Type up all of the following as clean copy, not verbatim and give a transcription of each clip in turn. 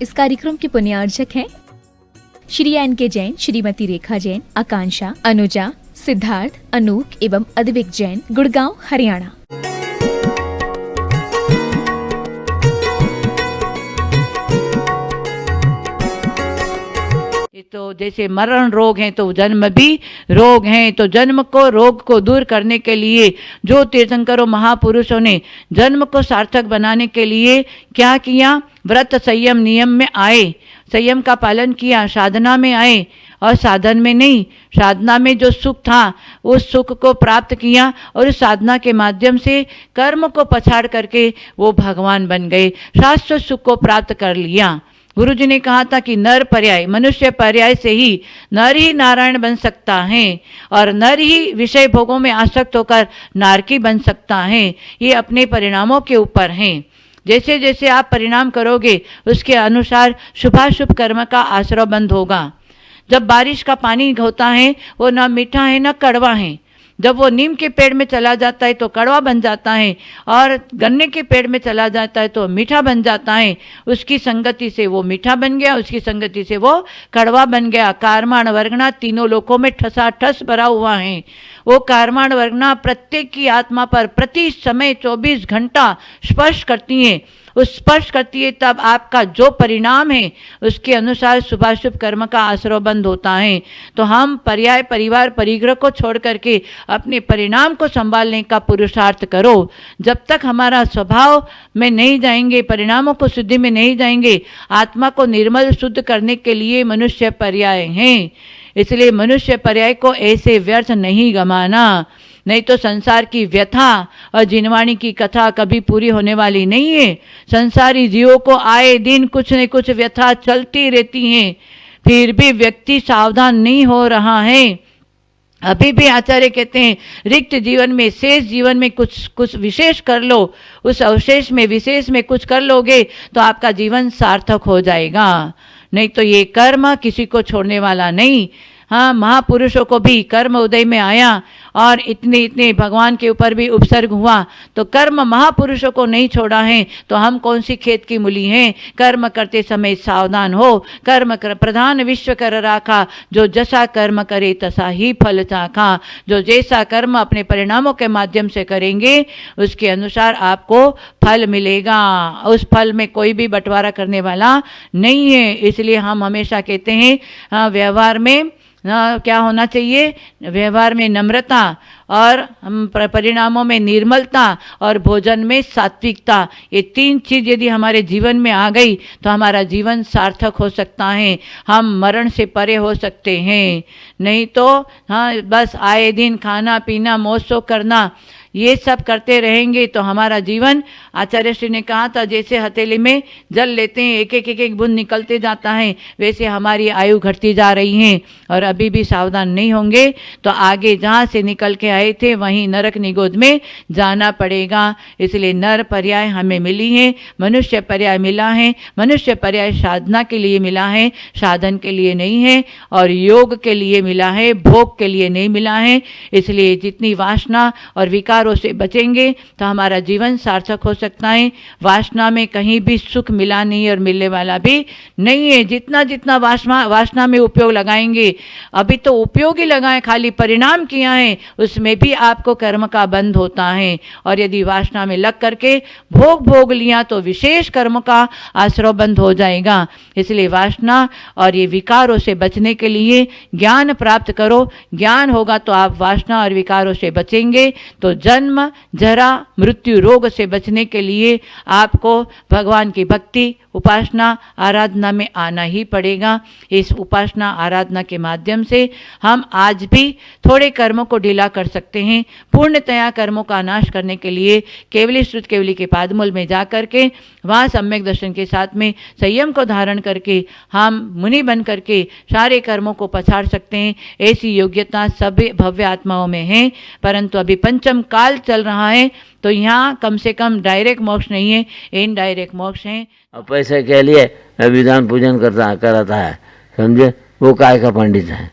इस कार्यक्रम के पुण्यार्चक हैं श्री एन.के. जैन, श्रीमती रेखा जैन, आकांक्षा, अनुजा, सिद्धार्थ, अनूप एवं अद्विक जैन, गुड़गांव, हरियाणा। तो जैसे मरण रोग हैं तो जन्म भी रोग हैं, तो जन्म को रोग को दूर करने के लिए जो तीर्थंकरों महापुरुषों ने जन्म को सार्थक बनाने के लिए क्या किया, व्रत संयम नियम में आए, संयम का पालन किया, साधना में आए और साधन में नहीं, साधना में जो सुख था उस सुख को प्राप्त किया और उस साधना के माध्यम से कर्म को पछाड़ करके वो भगवान बन गए, शाश्वत सुख को प्राप्त कर लिया। गुरु जी ने कहा था कि नर पर्याय, मनुष्य पर्याय से ही नर ही नारायण बन सकता है और नर ही विषय भोगों में आसक्त होकर नारकी बन सकता है। ये अपने परिणामों के ऊपर हैं। जैसे जैसे आप परिणाम करोगे उसके अनुसार शुभाशुभ कर्म का आश्रय बंद होगा। जब बारिश का पानी होता है वो न मीठा है न कड़वा है। जब वो नीम के पेड़ में चला जाता है तो कड़वा बन जाता है और गन्ने के पेड़ में चला जाता है तो मीठा बन जाता है। उसकी संगति से वो मीठा बन गया, उसकी संगति से वो कड़वा बन गया। कारमाण वर्गना तीनों लोकों में ठसाठस भरा हुआ है। वो कारमाण वर्गना प्रत्येक की आत्मा पर प्रति समय 24 घंटा स्पर्श करती है। उस स्पर्श करती है तब आपका जो परिणाम है उसके अनुसार शुभाशुभ कर्म का आश्रय बंद होता है। तो हम पर्याय परिवार परिग्रह को छोड़ करके अपने परिणाम को संभालने का पुरुषार्थ करो। जब तक हमारा स्वभाव में नहीं जाएंगे, परिणामों को शुद्धि में नहीं जाएंगे, आत्मा को निर्मल शुद्ध करने के लिए मनुष्य पर्याय हैं। इसलिए मनुष्य पर्याय को ऐसे व्यर्थ नहीं गमाना, नहीं तो संसार की व्यथा और जिनवाणी की कथा कभी पूरी होने वाली नहीं है। संसारी जीवों को आए दिन कुछ न कुछ व्यथा चलती रहती हैं, फिर भी व्यक्ति सावधान नहीं हो रहा है। अभी भी आचार्य कहते हैं रिक्त जीवन में, शेष जीवन में कुछ विशेष कर लो। उस अवशेष में विशेष में कुछ कर लोगे तो आपका जीवन सार्थक हो जाएगा। नहीं तो ये कर्म किसी को छोड़ने वाला नहीं। हाँ, महापुरुषों को भी कर्म उदय में आया और इतने भगवान के ऊपर भी उपसर्ग हुआ, तो कर्म महापुरुषों को नहीं छोड़ा है तो हम कौन सी खेत की मूली हैं। कर्म करते समय सावधान हो। कर्म कर प्रधान विश्व कर राखा, जो जैसा कर्म करे तसा ही फल चाखा। जो जैसा कर्म अपने परिणामों के माध्यम से करेंगे उसके अनुसार आपको फल मिलेगा। उस फल में कोई भी बंटवारा करने वाला नहीं है। इसलिए हम हमेशा कहते हैं व्यवहार में क्या होना चाहिए, व्यवहार में नम्रता और परिणामों में निर्मलता और भोजन में सात्विकता। ये 3 चीज़ यदि हमारे जीवन में आ गई तो हमारा जीवन सार्थक हो सकता है, हम मरण से परे हो सकते हैं। नहीं तो हाँ, बस आए दिन खाना पीना मौज शौक करना ये सब करते रहेंगे तो हमारा जीवन, आचार्य श्री ने कहा था जैसे हथेली में जल लेते हैं एक बूंद निकलते जाता है, वैसे हमारी आयु घटती जा रही है। और अभी भी सावधान नहीं होंगे तो आगे जहाँ से निकल के आए थे वहीं नरक निगोद में जाना पड़ेगा। इसलिए नर पर्याय हमें मिली है, मनुष्य पर्याय मिला है। मनुष्य पर्याय साधना के लिए मिला है, साधन के लिए नहीं है, और योग के लिए मिला है, भोग के लिए नहीं मिला है। इसलिए जितनी वासना और विकार से बचेंगे तो हमारा जीवन सार्थक हो सकता है। वासना में कहीं भी सुख मिला नहीं और मिलने वाला भी नहीं है। जितना जितना वासना में उपयोग लगाएंगे, अभी तो उपयोग ही लगाए, खाली परिणाम किया है, उसमें भी आपको कर्म का बंध होता है। और यदि वासना में लग करके भोग लिया तो विशेष कर्म का आश्रय बंद हो जाएगा। इसलिए वासना और ये विकारों से बचने के लिए ज्ञान प्राप्त करो। ज्ञान होगा तो आप वासना और विकारों से बचेंगे। तो जन्म जरा मृत्यु रोग से बचने के लिए आपको भगवान की भक्ति उपासना आराधना में आना ही पड़ेगा। इस उपासना आराधना के माध्यम से हम आज भी थोड़े कर्मों को ढीला कर सकते हैं। पूर्णतया कर्मों का नाश करने के लिए केवली श्रुत केवली के पादमूल में जा करके वहाँ सम्यक दर्शन के साथ में संयम को धारण करके हम मुनि बन करके सारे कर्मों को पछाड़ सकते हैं। ऐसी योग्यता सभी भव्य आत्माओं में है। परंतु अभी पंचम काल चल रहा है तो यहाँ कम से कम डायरेक्ट मोक्ष नहीं है, इनडायरेक्ट मोक्ष है। अब पैसे के लिए विधान पूजन कराता है, समझे, वो काय का पंडित है।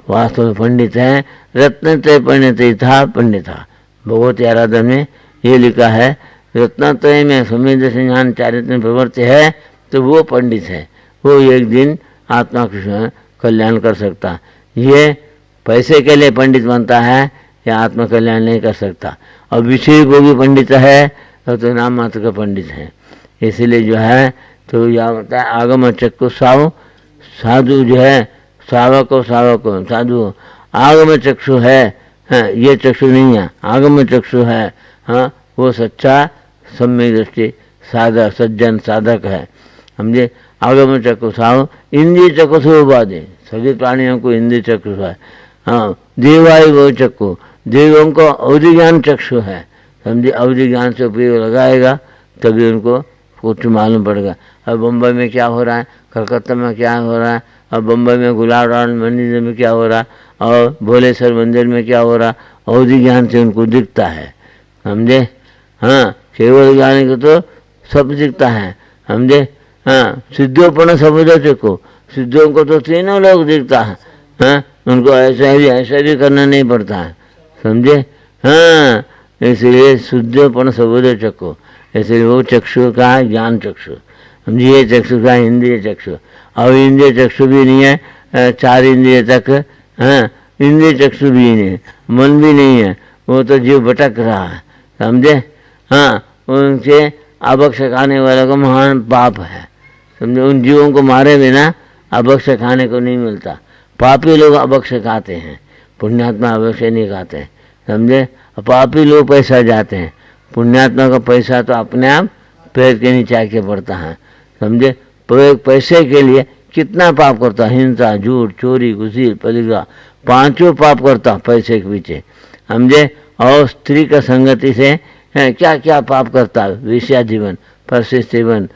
वास्तव में पंडित है, रत्नत्रय पंडित था, पंडित था। भगवती आराधना में ये लिखा है, रत्नत्रय में सुमेध ज्ञान चारित्र प्रवृत्ति है तो वो पंडित है, वो एक दिन आत्मा का कल्याण कर सकता। ये पैसे के लिए पंडित बनता है, या आत्मा कल्याण नहीं कर सकता। और विषय को भी पंडित है तो नाम मात्र का पंडित है। इसलिए जो है तो यह होता है आगम चक्षु साधु जो है सावक साधु आगम चक्षु है। हाँ, ये चक्षु नहीं है, आगम चक्षु है। हाँ, वो सच्चा सम्यक दृष्टि साधक सज्जन साधक है। समझे, आगम चक्षु साव इंद्रिय चक्षु उपाधि, सभी प्राणियों को इंद्रिय चक्षु है। हाँ, देवायु वो चक्षु, देवों को अवधि ज्ञान चक्षु है। समझे, अवधि ज्ञान से उपयोग लगाएगा तभी उनको कुछ मालूम पड़ेगा। अब बम्बई में क्या हो रहा है, कलकत्ता में क्या हो रहा है, अब बम्बई में गुलाब राम मंदिर में क्या हो रहा है, और भोलेश्वर मंदिर में क्या हो रहा, अवधि ज्ञान से उनको दिखता है। समझे, हाँ, केवल ज्ञान को तो सब दिखता है। समझे, हाँ, सिद्धोपण सबूत को, सिद्धों को तो तीनों लोग दिखता है। हाँ, उनको ऐसा भी करना नहीं पड़ता है। समझे, हाँ, इसलिए शुद्धोपण सबूत चक्षु, इसलिए वो चक्षु का है ज्ञान चक्षु। समझिए, ये चक्षु का इंद्रिय चक्षु। अब इंद्रिय चक्षु भी नहीं है, 4 इंद्रिय तक। हाँ, इंद्रिय चक्षु भी नहीं है, मन भी नहीं है, वो तो जीव भटक रहा है। समझे, हाँ, उनसे अभक्ष खाने वाले को महान पाप है। समझे, उन जीवों को मारे बिना अभक्ष खाने को नहीं मिलता। पापी लोग अभक्ष खाते हैं, पुण्यात्मा अभक्ष नहीं खाते। समझे, पापी लोग पैसा जाते हैं, पुण्यात्मा का पैसा तो अपने आप पैर के नीचे आके पड़ता है। समझे, पैसे के लिए कितना पाप करता, हिंसा, झूठ, चोरी, घुसील, पलिगा, 5 पाप करता पैसे के पीछे। समझे, और स्त्री का संगति से क्या क्या पाप करता, वेश्या जीवन, परसे सेवन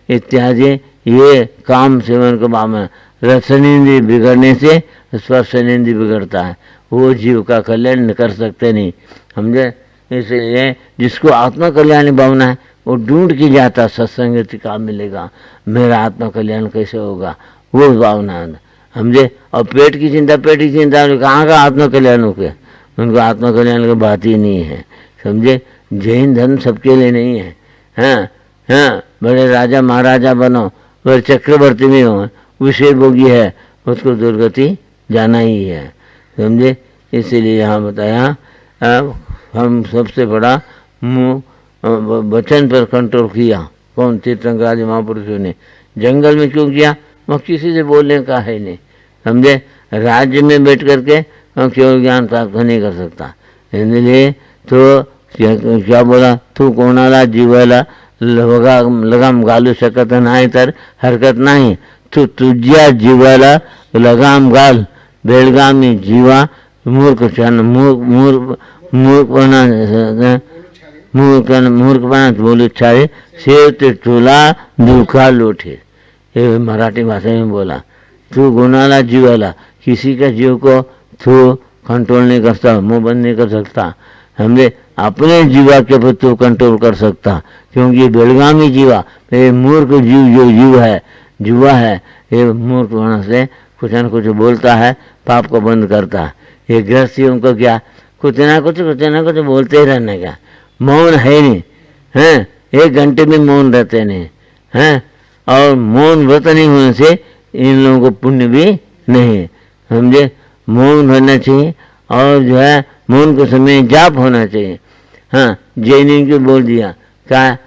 इत्यादि, ये काम सेवन को मामला। रसनेन्द्रिय बिगड़ने से स्पर्शनेन्द्रिय बिगड़ता है, वो जीव का कल्याण कर सकते नहीं। समझे, इसलिए जिसको आत्मा कल्याण भावना है वो ढूंढ के जाता, सत्संगति का मिलेगा, मेरा आत्मा कल्याण कैसे होगा, वो भावना। समझे, और पेट की चिंता कहाँ का आत्मा कल्याण हो गया, उनको आत्मा कल्याण की बात ही नहीं है। समझे, जैन धर्म सबके लिए नहीं है। हाँ हाँ, बड़े राजा महाराजा बनो, बड़े चक्रवर्ती में हो, विषय भोगी है, उसको दुर्गति जाना ही है। समझे, इसीलिए यहाँ बताया हम सबसे बड़ा वचन पर कंट्रोल किया। कौन? तीर्थंकर आदि महापुरुषों ने। जंगल में क्यों किया? वह किसी से बोलने का है नहीं। समझे, राज्य में बैठ करके केवल ज्ञान प्राप्त नहीं कर सकता। इसलिए तो क्या बोला, तू कोणाला जीवाला लगाम घालू शकत नाही तर हरकत नाही, तू तुझ्या जीवाला लगाम घाल, बेळगामी जीवा मूर्खपणा बोलू छाड़े, शेवते तुला दुखा लोटे। ये मराठी भाषा में बोला। तू गुनाला जीवाला, किसी का जीव को तू कंट्रोल नहीं कर सकता, मुंह बंद नहीं कर सकता। हमने अपने जीवा के ऊपर तो कंट्रोल कर सकता, क्योंकि बेलगामी जीवा, ये मूर्ख जीव जो जीव है, जुआ है, ये मूर्ख होने से कुछ न कुछ बोलता है, पाप को बंद करता है। ये गृहस्थियों को क्या, कुछ ना कुछ बोलते ही रहने का, मौन है नहीं हैं, 1 घंटे में मौन रहते नहीं हैं। और मौन व्रत नहीं होने से इन लोगों को पुण्य भी नहीं। समझे, मौन रहना चाहिए, और जो है मौन के समय जाप होना चाहिए। हाँ, जैनी को बोल दिया क्या,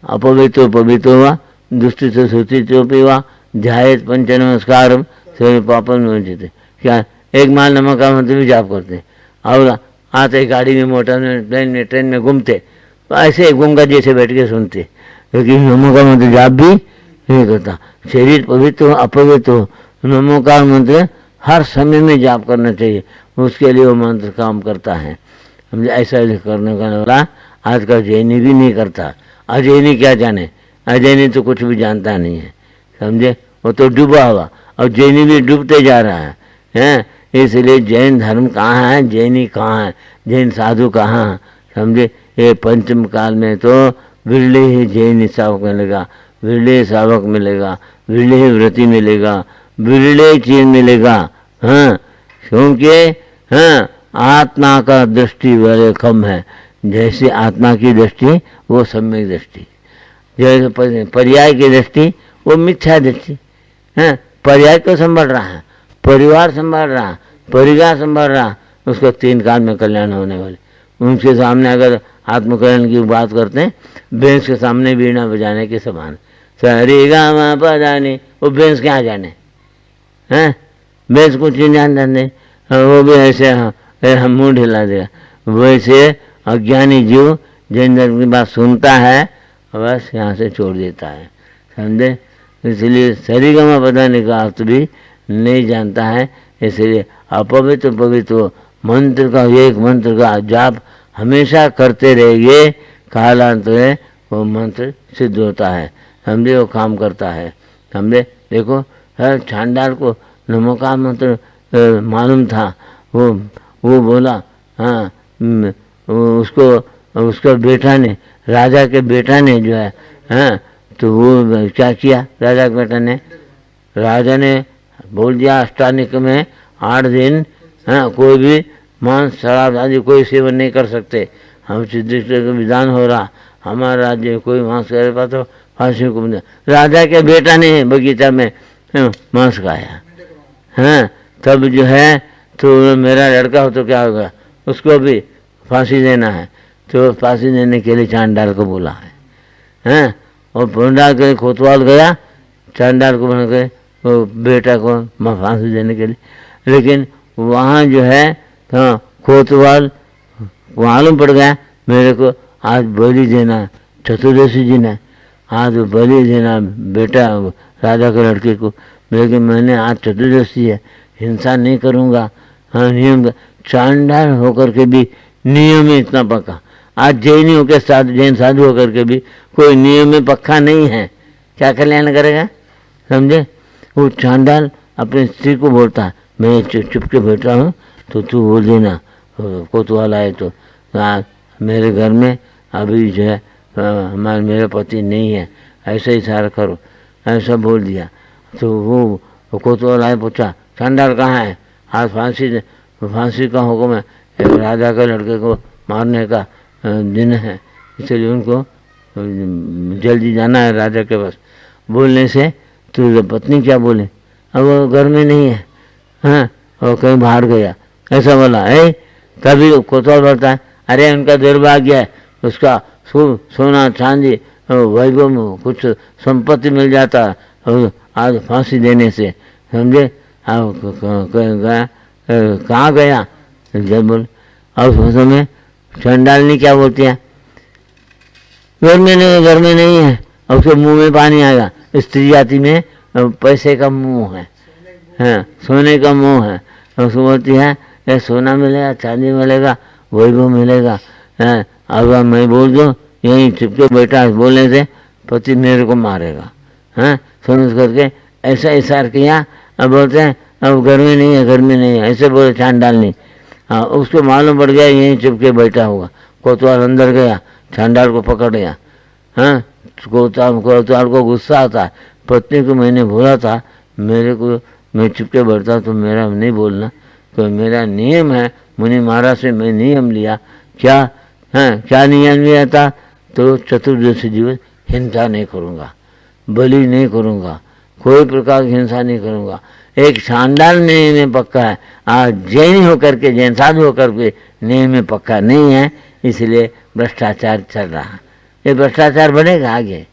अपवित्र पवित्र हुआ, दुष्टि से सूचित हुआ, ध्यायत पंच नमस्कार सभी पापन में। क्या 1 माल नमक का मंत्र भी जाप करते, और आते गाड़ी में, मोटर में, प्लेन में, ट्रेन में घूमते, ऐसे गूंगा जैसे बैठ के सुनते, लेकिन नमो का मंत्र जाप भी नहीं करता। शरीर पवित्र हो अपवित्र हो, नमो का मंत्र हर समय में जाप करना चाहिए, उसके लिए वो मंत्र काम करता है। समझे, ऐसा करने वाला आज का जैनी भी नहीं करता। अजैनी क्या जाने, अजैनी तो कुछ भी जानता नहीं है। समझे, वो तो डूबा हुआ, और जैनी भी डूबते जा रहा है हैं। इसलिए जैन धर्म कहाँ है, जैनी कहाँ है, जैन साधु कहाँ है। समझे, ये पंचम काल में तो विरले ही जैन सावक मिलेगा, विरले सावक मिलेगा, विरले ही व्रती मिलेगा, विरले चीज मिलेगा। हाँ, क्योंकि हाँ, आत्मा का दृष्टि बड़े कम है। जैसे आत्मा की दृष्टि वो सम्यक दृष्टि, जो पर्याय की दृष्टि वो मिथ्या दृष्टि है। पर्याय को संभाल रहा है, परिवार संभाल रहा, परिवार संभाल रहा, उसको 3 काल में कल्याण होने वाले। उनके सामने अगर आत्मकल्याण की बात करते हैं, बेंस के सामने वीणा बजाने के समान। सरी गा मा पा जाने, वो बेंस क्या जाने हैं, बेंस कुछ नहीं जानते, वो भी ऐसे हम मुँह ढिला देगा। वैसे अज्ञानी जीव जिन जन की बात सुनता है बस यहाँ से छोड़ देता है, समझे। इसलिए सरिगमा पदाने का अर्थ भी नहीं जानता है। इसलिए अपवित्र पवित्र मंत्र का, एक मंत्र का जाप हमेशा करते रहेंगे, कालांत में वो मंत्र सिद्ध होता है, समझे, वो काम करता है, समझे। देखो हर चांडाल को नमो का मंत्र मालूम था, वो बोला, हाँ उसका बेटा ने, राजा के बेटा ने जो है, हाँ तो वो क्या किया, राजा के बेटा ने, राजा ने बोल दिया अष्टानिक में 8 दिन हाँ कोई भी मांस शराब आदि कोई सेवन नहीं कर सकते। हम युधिष्ठिर का विधान हो रहा, हमारा राज्य में कोई मांस करे पा तो फांसी को मिला। राजा के बेटा ने बगीचा में मांस खाया, हाँ तब जो है तो मेरा लड़का हो तो क्या होगा, उसको भी फांसी देना है। तो फांसी देने के लिए चांडाल को बोला है, हैं। और पंडाल के कोतवाल गया, चांडाल को बना के वो बेटा को फांसी देने के लिए। लेकिन वहाँ जो है तो कोतवाल मालूम पड़ गया मेरे को आज बलि देना, चतुर्दशी जी ने आज बलि देना बेटा राजा के लड़के को। लेकिन मैंने आज चतुर्दशी है, हिंसा नहीं करूँगा, हाँ नियम। चांडाल होकर के भी नियम में इतना पक्का, आज जैनी होकर साधु, जैन साधु होकर के भी कोई नियम में पक्का नहीं है, क्या कल्याण करेगा, समझे। वो चांडाल अपनी स्त्री को बोलता है, मैं चुप के बैठा हूँ तो तू बोल देना कोतवाल आए तो मेरे घर में अभी जो है मेरे पति नहीं है, ऐसा इशारा करो, ऐसा बोल दिया। तो वो कोतवाल आए, पूछा चांडाल कहाँ है, आज फांसी का हुक्म है, राजा के लड़के को मारने का दिन है, इसलिए उनको जल्दी जाना है राजा के पास। बोलने से तो पत्नी क्या बोले, अब वो घर में नहीं है, हाँ और कहीं बाहर गया, ऐसा बोला है। तभी कोतवाल बोलता है, अरे उनका दुर्भाग्य है, उसका सोना चांदी वैभव कुछ संपत्ति मिल जाता आज फांसी देने से, समझे। कहाँ गया, जब बोल। और उस समय चंडालनी क्या बोलती है, घर में नहीं है, और उसके मुंह में पानी आएगा। स्त्री जाति में पैसे का मुंह है, हाँ सोने का मुंह है। उसको बोलती है ये सोना मिलेगा, चांदी मिलेगा, वैभव मिलेगा, हाँ अगर मैं बोल दूँ यहीं चुपके बैठा, बोलने से पति मेरे को मारेगा, हाँ समझ करके ऐसा इशारा किया। अब बोलते हैं अब घर में नहीं है, ऐसे बोले चांडाल नहीं। हाँ उसको मालूम पड़ गया यहीं चुपके बैठा होगा। कोतवाल अंदर गया, चांडाल को पकड़ गया, हाँ कोतवाल को गुस्सा आता, पत्नी को मैंने बोला था मेरे को मैं चुपके बैठता तो मेरा नहीं बोलना, तो मेरा नियम है, मुनि महाराज से मैं नियम लिया, क्या हाँ क्या नियम लिया था, तो चतुर्दशी दिवस हिंसा नहीं करूँगा, बलि नहीं करूँगा, कोई प्रकार की हिंसा नहीं करूँगा। एक शानदार नियम में पक्का है, आज जैन होकर के, जैन साधु होकर के नियम में पक्का नहीं है, इसलिए भ्रष्टाचार चल रहा है। ये भ्रष्टाचार बढ़ेगा आगे,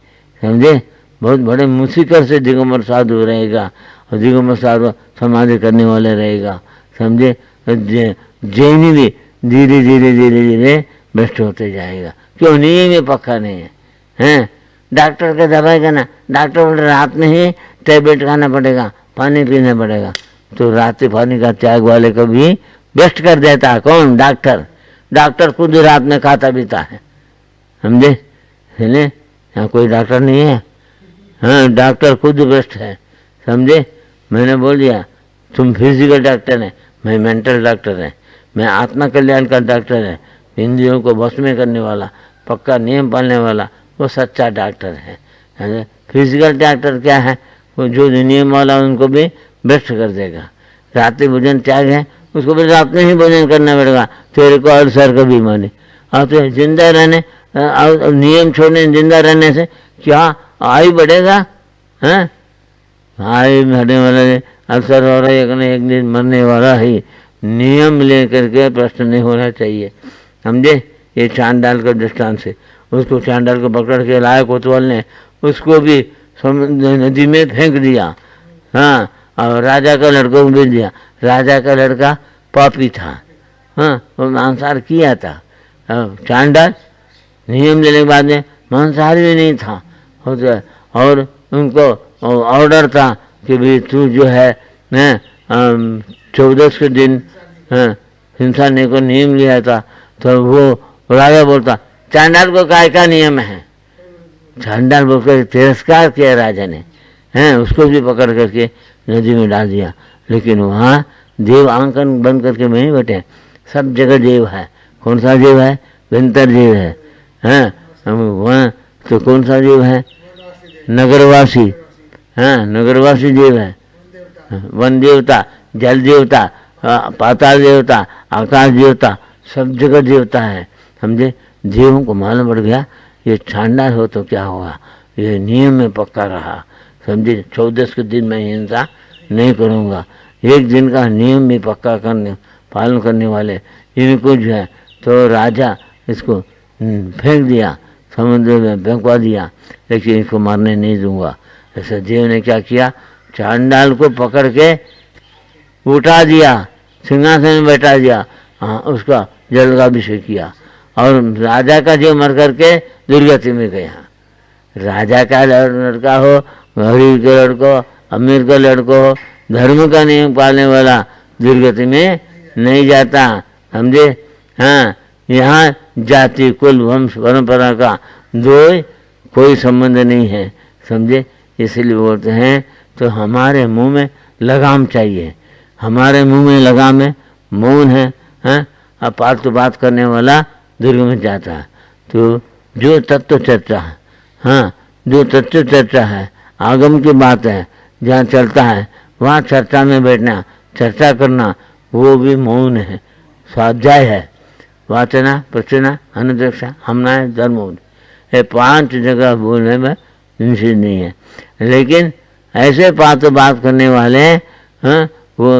समझे। बहुत बड़े मुसीकर से दिगंबर साधु रहेगा, और दिगंबर साधु समाधि करने वाले रहेगा, समझे। जैनी भी धीरे धीरे भ्रष्ट होते जाएगा, क्यों नियम में पक्का नहीं है, हैं। डॉक्टर का दवाई खाना, डॉक्टर बोल रात में ही टैबलेट खाना पड़ेगा, पानी पीना पड़ेगा, तो रात पानी का त्याग वाले को भी बेस्ट कर देता है कौन, डॉक्टर खुद रात में खाता पीता है, समझे। सुने यहाँ कोई डॉक्टर नहीं है, हाँ डॉक्टर खुद बेस्ट है, समझे। मैंने बोल दिया तुम फिजिकल डॉक्टर है, मैं मेंटल डॉक्टर है, मैं आत्मा कल्याण का डॉक्टर है, इंद्रियों को बस में करने वाला, पक्का नियम पालने वाला, वो सच्चा डॉक्टर है। फिजिकल डॉक्टर क्या है, वो जो नियम वाला उनको भी भ्रष्ट कर देगा। रात्रि भोजन त्याग है, उसको भी रात में ही भोजन करना पड़ेगा, तेरे को अल्सर का बीमारी। और तो जिंदा रहने नियम छोड़ने जिंदा रहने से क्या आयु बढ़ेगा? हैं? आयु बढ़ने वाला अवसर हो रहा है, एक दिन मरने वाला ही। नियम लेकर के प्रश्न नहीं होना चाहिए, समझे। ये चांडाल का दृष्टांत से उसको, चांडाल को पकड़ के लाया कोतवाल ने, उसको भी नदी में फेंक दिया। हाँ, और राजा का लड़कों को भेज दिया। राजा का लड़का पापी था, हाँ, वो मांसाहार किया था। चांडाल नियम लेने के बाद में मांसाहारी भी नहीं था, और उनको ऑर्डर था कि भाई तू जो है न 14 के दिन हिंसा ने को नियम लिया था। तो वो राजा बोलता चांडाल को काय का नियम है? चांडाल बोलकर तिरस्कार किया राजा ने, हैं, उसको भी पकड़ करके नदी में डाल दिया। लेकिन वहाँ देव आंकन बंद करके नहीं बैठे, सब जगह देव है। कौन सा देव है? विंतर देव है, हैं। वहाँ तो कौन सा देव है? नगरवासी, हाँ, नगरवासी देव है। वन देवता, जल देवता, पाताल देवता, आकाश देवता, सब जगह देवता है, समझे। देवों को मालूम पड़ गया ये चांडाल हो तो क्या हुआ, ये नियम में पक्का रहा, समझे। 14 के दिन मैं हिंसा नहीं करूँगा। एक दिन का नियम में पक्का करने पालन करने वाले इनको जो है तो राजा इसको फेंक दिया, समुद्र में फेंकवा दिया, लेकिन इसको मारने नहीं दूंगा। ऐसे देव ने क्या किया? चांडाल को पकड़ के उठा दिया, सिंहासन में बैठा दिया, हाँ, उसका जल का अभिषेक किया। और राजा का जो मर करके दुर्गति में गया। राजा का लड़का हो, गरीब के लड़को, अमीर का लड़को हो, धर्म का नियम पालने वाला दुर्गति में नहीं जाता, समझे। हाँ, यहाँ जाति, कुल, वंश, परंपरा का कोई संबंध नहीं है, समझे। इसलिए बोलते हैं तो हमारे मुंह में लगाम चाहिए। हमारे मुंह में लगाम है, मौन है, हाँ। अब फालतू बात करने वाला दुर्ग में जाता है। तो जो तत्व चर्चा है, हाँ, जो तत्व चर्चा है, आगम की बात है, जहाँ चलता है वहाँ चर्चा में बैठना, चर्चा करना, वो भी मौन है, स्वाध्याय है। वाचना, प्रचना, अनुदक्षा, हमना, धर्मोद, ये 5 जगह बोलने में निषेध नहीं है। लेकिन ऐसे बात करने वाले, हाँ, वो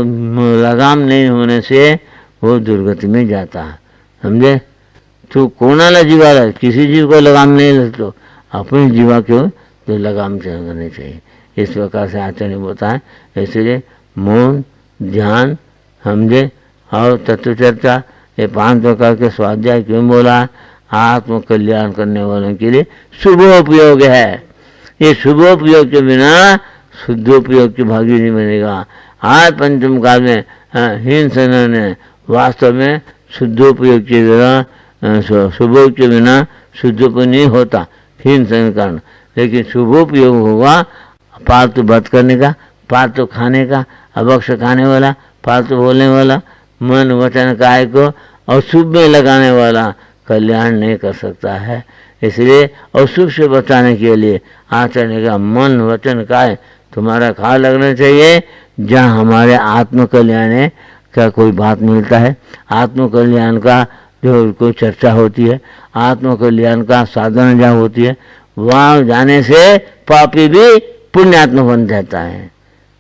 लगाम नहीं होने से वो दुर्गति में जाता है, समझे। तो कोणाला जीवाला, किसी जीव को लगाम नहीं लगता, अपनी जीवा क्यों तो लगाम करनी चाहिए। इस प्रकार से आचरण होता है। इसलिए मौन, ध्यान, समझे, और तत्व चर्चा, ये 5 प्रकार के स्वाध्याय क्यों बोला? आत्म कल्याण करने वालों के लिए शुभोपयोग है। ये शुभोपयोग के बिना शुद्धोपयोग की भागी नहीं बनेगा। आज पंचम काल में हिंसा ने वास्तव में शुद्धोपयोग के बिना, शुभोपयोग के बिना शुद्धोपयोग नहीं होता हिंसा के कारण। लेकिन शुभोपयोग होगा पालतू बात करने का, पालतू खाने का, अभक्ष खाने वाला, पालतू बोलने वाला, मन वचन काय को अशुभ में लगाने वाला कल्याण नहीं कर सकता है। इसलिए अशुभ से बचाने के लिए आचरण का मन वचन काय तुम्हारा खा लगना चाहिए। जहाँ हमारे आत्म कल्याण का कोई बात मिलता है, आत्म कल्याण का जो कोई चर्चा होती है, आत्म कल्याण का साधन जहाँ होती है, वहाँ जाने से पापी भी पुण्यात्मा बन जाता है,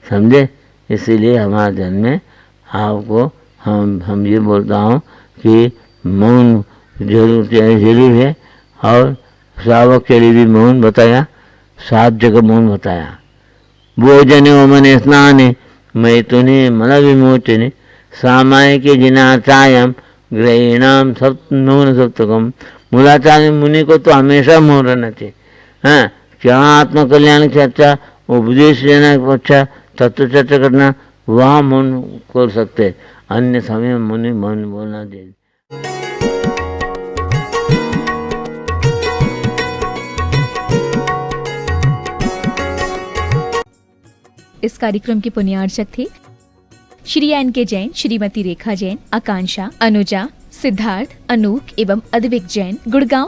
समझे। इसीलिए हमारे जन्म में आपको हम ये बोलता हूँ कि मौन जरूर है। और श्रावक के लिए भी मौन बताया, 7 जगह मौन बताया। भोजन मन स्नान मैथुने मन विमोचने सामायिक जिनाचायम ग्रहीणाम मौन सप्तकम। मूलाचार्य मुनि को तो हमेशा मौन रहना चाहिए। हाँ, क्या आत्म कल्याण की चर्चा, उपदेश देना अच्छा, तत्व चर्चा करना, वहाँ मौन कर सकते, अन्य समय मुनि मौन बोलना दे। इस कार्यक्रम के पुण्यार्चक थे श्री एन.के. जैन, श्रीमती रेखा जैन, आकांक्षा, अनुजा, सिद्धार्थ, अनूक एवं अद्विक जैन, गुड़गांव।